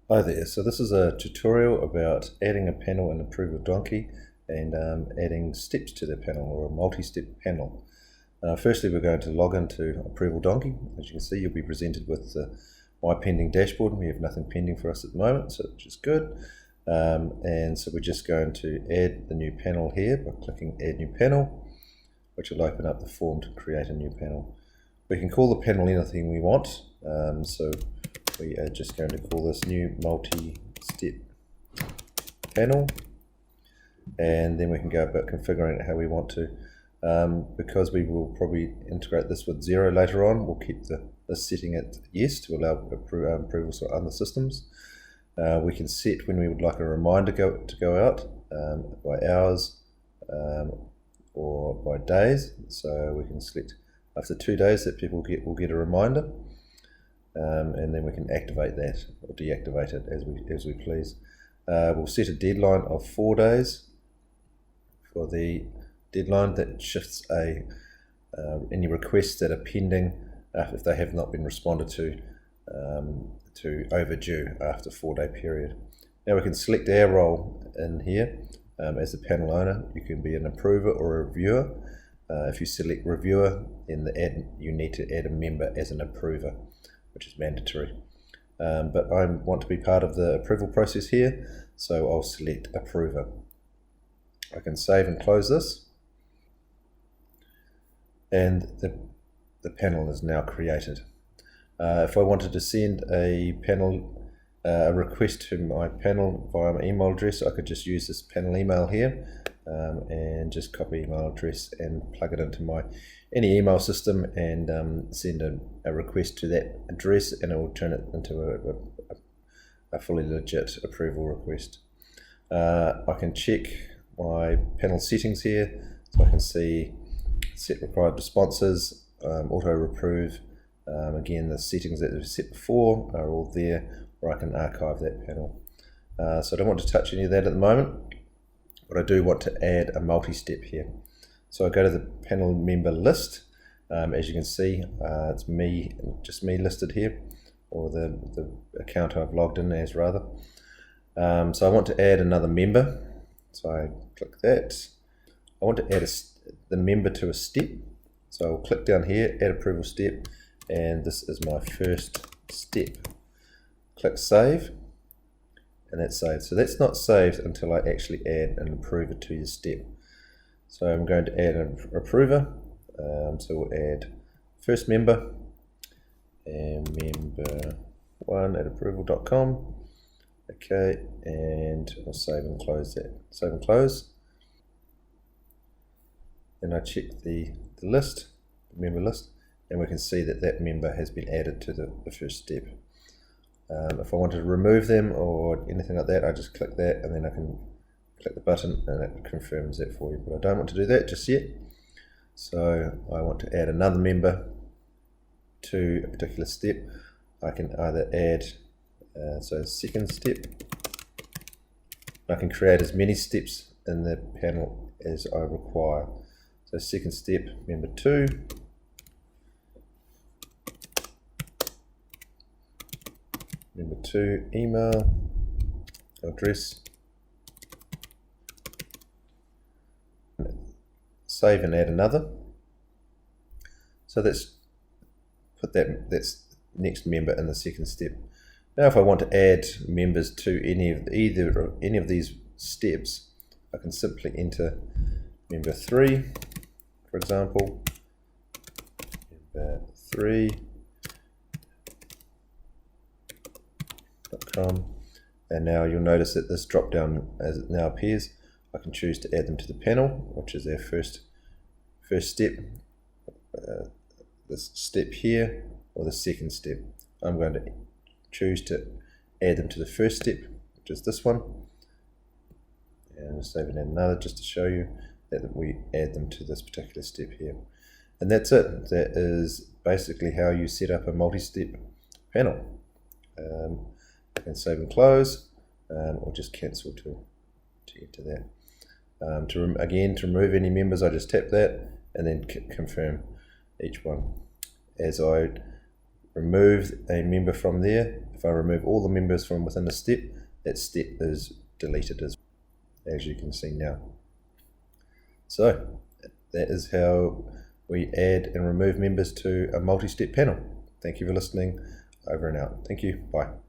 Hi there, so this is a tutorial about adding a panel in Approval Donkey and adding steps to the panel, or a multi-step panel. Firstly, we're going to log into Approval Donkey. As you can see, you'll be presented with the My Pending dashboard. We have nothing pending for us at the moment, so which is good. And so we're just going to add the new panel here by clicking Add New Panel, which will open up the form to create a new panel. We can call the panel anything we want, so we are just going to call this new multi-step panel, and then we can go about configuring it how we want to. Because we will probably integrate this with 0 later on, we'll keep this setting at yes to allow approvals for other systems. We can set when we would like a reminder to go out by hours or by days, so we can select after 2 days that people will get a reminder. And then we can activate that or deactivate it as we please. We'll set a deadline of 4 days for the deadline. That shifts any requests that are pending if they have not been responded to overdue after 4-day period. Now we can select our role in here as the panel owner. You can be an approver or a reviewer. If you select reviewer, then you need to add a member as an approver, which is mandatory. But I want to be part of the approval process here, so I'll select approver. I can save and close this, and the panel is now created. If I wanted to send a request to my panel via my email address, I could just use this panel email here and just copy email address and plug it into any email system and send a request to that address, and it will turn it into a fully legit approval request. I can check my panel settings here, so I can see set required responses, auto approve. Again, the settings that were set before are all there, or I can archive that panel. So I don't want to touch any of that at the moment, but I do want to add a multi-step here. So I go to the panel member list. As you can see, it's just me listed here, or the account I've logged in as rather. So I want to add another member. So I click that. I want to add the member to a step. So I'll click down here, add approval step, and this is my first step. Click save, and that's saved. So that's not saved until I actually add an approver to the step. So I'm going to add an approver. So we'll add first member and member 1 at approval.com. Okay, and I'll save and close that. Save and close. Then I check the list, the member list, and we can see that member has been added to the first step. If I wanted to remove them or anything like that, I just click that, and then I can click the button and it confirms that for you. But I don't want to do that just yet. So I want to add another member to a particular step. I can either add, so second step. I can create as many steps in the panel as I require. So second step, member 2. Member 2, email, address. Save and add another. So that's next member in the second step. Now if I want to add members to any of these steps, I can simply enter member 3, for example, member 3.com, and now you'll notice that this drop down, as it now appears, I can choose to add them to the panel, which is our first step, this step here, or the second step. I'm going to choose to add them to the first step, which is this one, and we'll save and add another just to show you that we add them to this particular step here. And that's it. That is basically how you set up a multi-step panel. I can save and close, or just cancel to get to that. To remove any members, I just tap that and then confirm each one. As I remove a member from there, if I remove all the members from within a step, that step is deleted as you can see now. So that is how we add and remove members to a multi-step panel. Thank you for listening. Over and out. Thank you. Bye.